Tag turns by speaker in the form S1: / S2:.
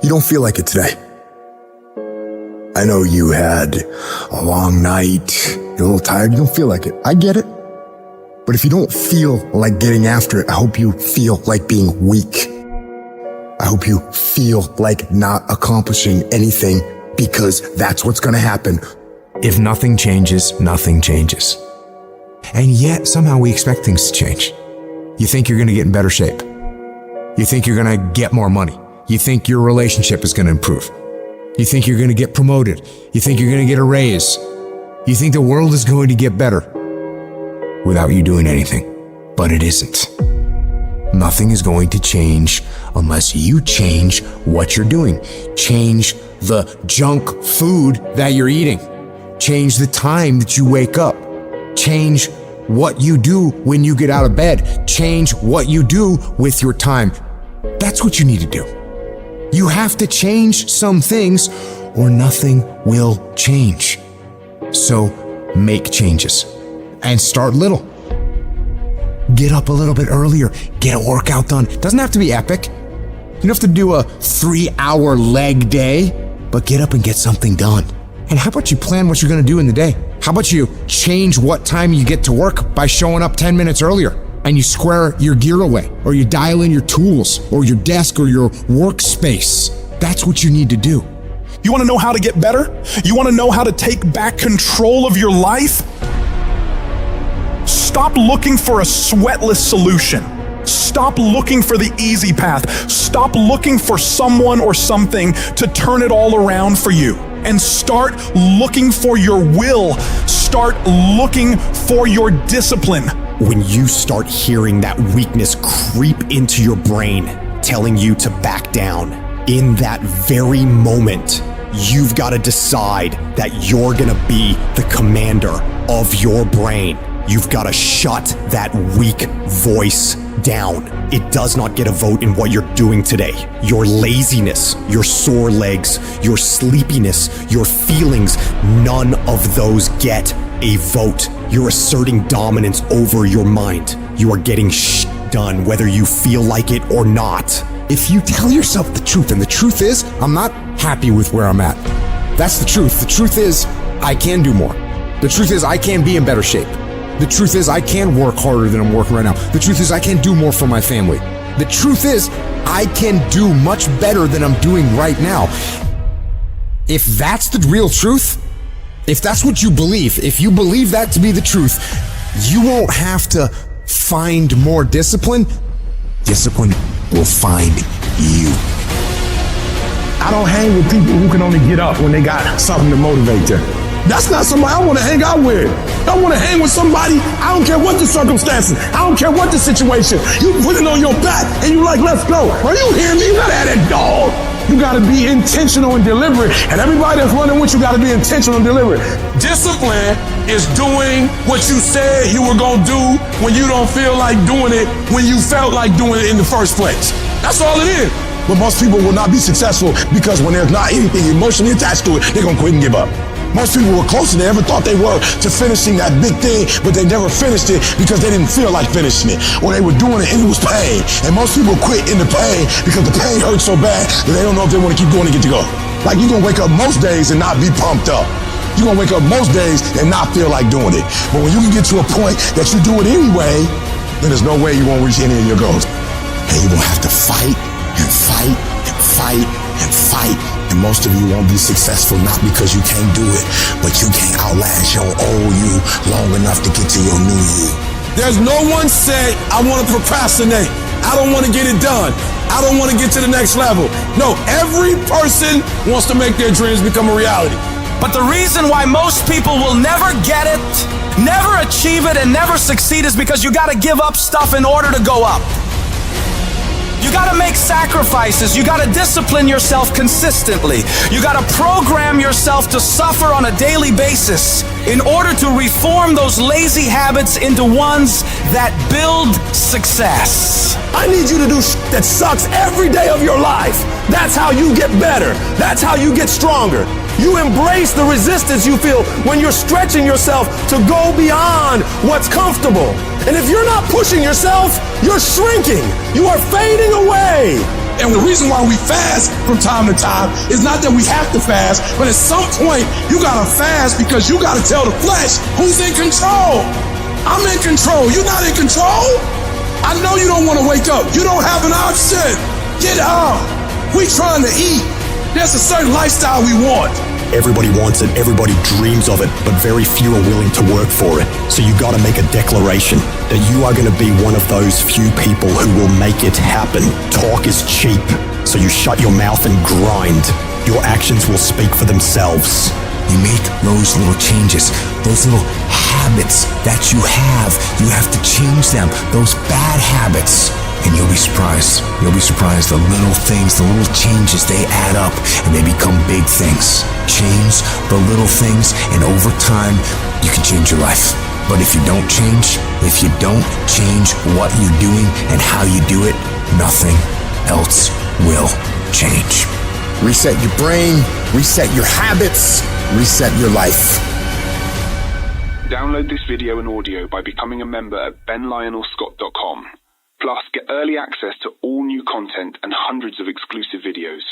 S1: you don't feel like it today. I know you had a long night, you're a little tired, you don't feel like it. I get it. But if you don't feel like getting after it, I hope you feel like being weak. I hope you feel like not accomplishing anything, because that's what's gonna happen. If nothing changes, nothing changes. And yet, somehow we expect things to change. You think you're gonna get in better shape. You think you're gonna get more money. You think your relationship is gonna improve. You think you're gonna get promoted. You think you're gonna get a raise. You think the world is going to get better without you doing anything. But it isn't. Nothing is going to change unless you change what you're doing. Change the junk food that you're eating. Change the time that you wake up. Change what you do when you get out of bed. Change what you do with your time. That's what you need to do. You have to change some things or nothing will change. So make changes and start little. Get up a little bit earlier. Get a workout done. It doesn't have to be epic. You don't have to do a 3-hour leg day, but get up and get something done. And how about you plan what you're going to do in the day? How about you change what time you get to work by showing up 10 minutes earlier, and you square your gear away, or you dial in your tools or your desk or your workspace. That's what you need to do.
S2: You want to know how to get better? You want to know how to take back control of your life? Stop looking for a sweatless solution. Stop looking for the easy path. Stop looking for someone or something to turn it all around for you. And start looking for your will. Start looking for your discipline.
S3: When you start hearing that weakness creep into your brain, telling you to back down, in that very moment, you've got to decide that you're gonna be the commander of your brain. You've got to shut that weak voice down. It does not get a vote in what you're doing today. Your laziness, your sore legs, your sleepiness, your feelings, none of those get a vote. You're asserting dominance over your mind. You are getting done whether you feel like it or not.
S1: If you tell yourself the truth, and the truth is, I'm not happy with where I'm at. That's the truth. The truth is, I can do more. The truth is, I can be in better shape. The truth is, I can work harder than I'm working right now. The truth is, I can do more for my family. The truth is, I can do much better than I'm doing right now. If that's the real truth, if that's what you believe, if you believe that to be the truth, you won't have to find more discipline. Discipline will find you.
S4: I don't hang with people who can only get up when they got something to motivate them. That's not somebody I want to hang out with. I want to hang with somebody, I don't care what the circumstances, I don't care what the situation. You put it on your back and you like, let's go. Are you hearing me? You gotta have that dog. You gotta be intentional and deliberate. And everybody that's running with you gotta be intentional and deliberate. Discipline is doing what you said you were gonna do when you don't feel like doing it, when you felt like doing it in the first place. That's all it is. But most people will not be successful because when there's not anything emotionally attached to it, they're gonna quit and give up. Most people were closer than they ever thought they were to finishing that big thing, but they never finished it because they didn't feel like finishing it, or they were doing it and it was pain. And most people quit in the pain because the pain hurts so bad that they don't know if they want to keep going to get to go. Like, you're gonna wake up most days and not be pumped up. You're gonna wake up most days and not feel like doing it. But when you can get to a point that you do it anyway, then there's no way you won't reach any of your goals. And you're gonna have to fight and fight and fight and fight. And most of you won't be successful not because you can't do it, but you can't outlast your old you long enough to get to your new you. There's no one say, I want to procrastinate. I don't want to get it done. I don't want to get to the next level. No, every person wants to make their dreams become a reality.
S5: But the reason why most people will never get it, never achieve it, and never succeed is because you got to give up stuff in order to go up. You gotta make sacrifices. You gotta discipline yourself consistently. You gotta program yourself to suffer on a daily basis in order to reform those lazy habits into ones that build success.
S4: I need you to do that sucks every day of your life. That's how you get better. That's how you get stronger. You embrace the resistance you feel when you're stretching yourself to go beyond what's comfortable. And if you're not pushing yourself, you're shrinking. You are fading away. And the reason why we fast from time to time is not that we have to fast, but at some point you gotta fast because you gotta tell the flesh who's in control. I'm in control. You're not in control. I know you don't want to wake up. You don't have an option. Get up. We trying to eat. There's a certain lifestyle we want.
S3: Everybody wants it, everybody dreams of it, but very few are willing to work for it. So you gotta make a declaration that you are gonna be one of those few people who will make it happen. Talk is cheap, so you shut your mouth and grind. Your actions will speak for themselves.
S6: You make those little changes, those little habits that you have to change them, those bad habits. And you'll be surprised. You'll be surprised. The little things, the little changes, they add up and they become big things. Change the little things, and over time, you can change your life. But if you don't change what you're doing and how you do it, nothing else will change.
S1: Reset your brain, reset your habits, reset your life.
S7: Download this video and audio by becoming a member at benlionelscott.com. Plus, get early access to all new content and hundreds of exclusive videos.